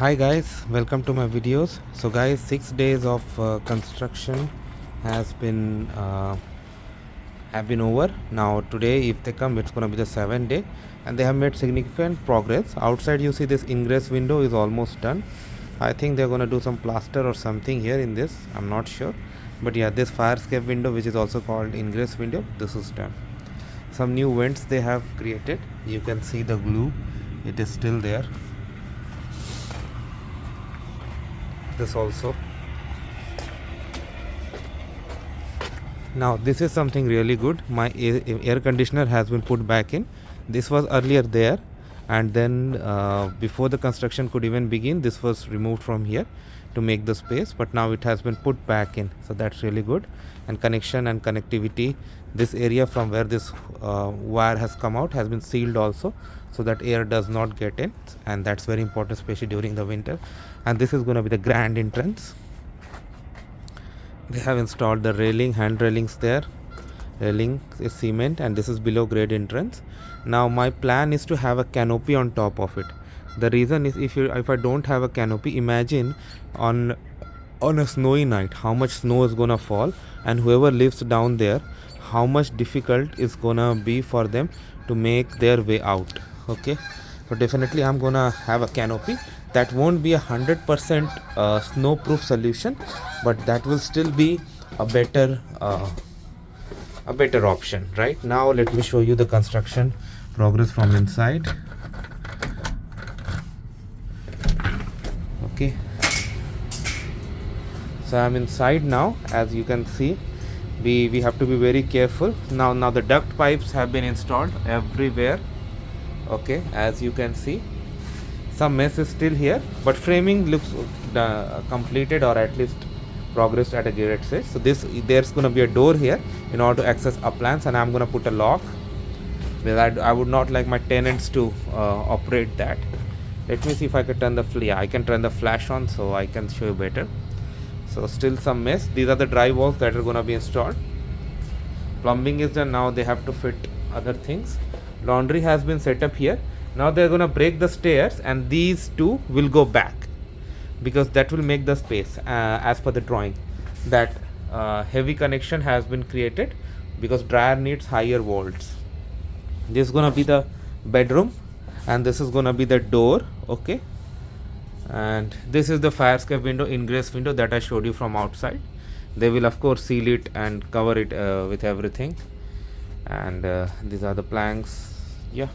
Hi guys, welcome to my videos. So guys, 6 days of construction has been have been over. Now today if they come, it's gonna be the 7th day, and they have made significant progress. Outside you see this ingress window is almost done. I think they're gonna do some plaster or something here in this, I'm not sure, but yeah, this fire escape window, which is also called ingress window, this is done. Some new vents they have created. You can see the glue, it is still there. This also. Now this is something really good. My air conditioner has been put back in. This was earlier there, and then before the construction could even begin, this was removed from here to make the space, but now it has been put back in, so that's really good. And connection and connectivity, this area from where this wire has come out has been sealed also, so that air does not get in, and that's very important, especially during the winter. And this is going to be the grand entrance. They have installed the railing, hand railings there. Railing is cement, and this is below grade entrance. Now my plan is to have a canopy on top of it. The reason is, if I don't have a canopy, imagine on a snowy night how much snow is gonna fall, and whoever lives down there, how much difficult is gonna be for them to make their way out. Okay, so definitely I'm gonna have a canopy. That won't be 100% snow proof solution, but that will still be a better option. Right now let me show you the construction progress from inside. Okay, so I'm inside now. As you can see, we have to be very careful. Now the duct pipes have been installed everywhere. Okay, as you can see, some mess is still here, but framing looks completed, or at least progressed at a great stage. So there's going to be a door here in order to access uplands, and I'm going to put a lock, because I would not like my tenants to operate that. Let me see if I can turn I can turn the flash on, so I can show you better. So still some mess. These are the dry walls that are going to be installed. Plumbing is done. Now they have to fit other things. Laundry has been set up here. Now they're going to break the stairs, and these two will go back, because that will make the space as per the drawing. That heavy connection has been created because dryer needs higher volts. This is going to be the bedroom, and this is going to be the door. Okay, and this is the fire escape window, ingress window, that I showed you from outside. They will of course seal it and cover it with everything, and these are the planks. Yeah,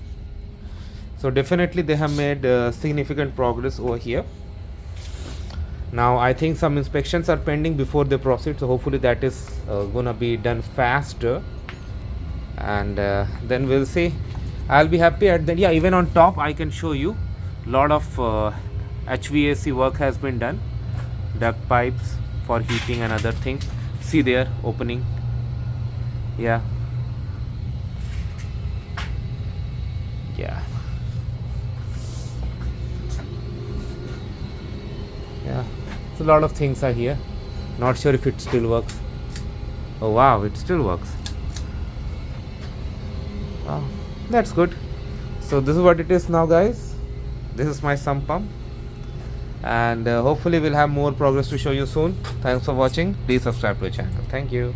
so definitely they have made significant progress over here. Now I think some inspections are pending before they proceed, so hopefully that is gonna be done faster, and then we'll see. I'll be happy at then. Yeah, even on top I can show you lot of HVAC work has been done. Duct pipes for heating and other things. See there, opening. Yeah, yeah, yeah. So a lot of things are here. Not sure if it still works. Oh wow, it still works. Wow, that's good. So this is what it is now, guys. This is my sump pump, and hopefully we'll have more progress to show you soon. Thanks for watching. Please subscribe to the channel. Thank you.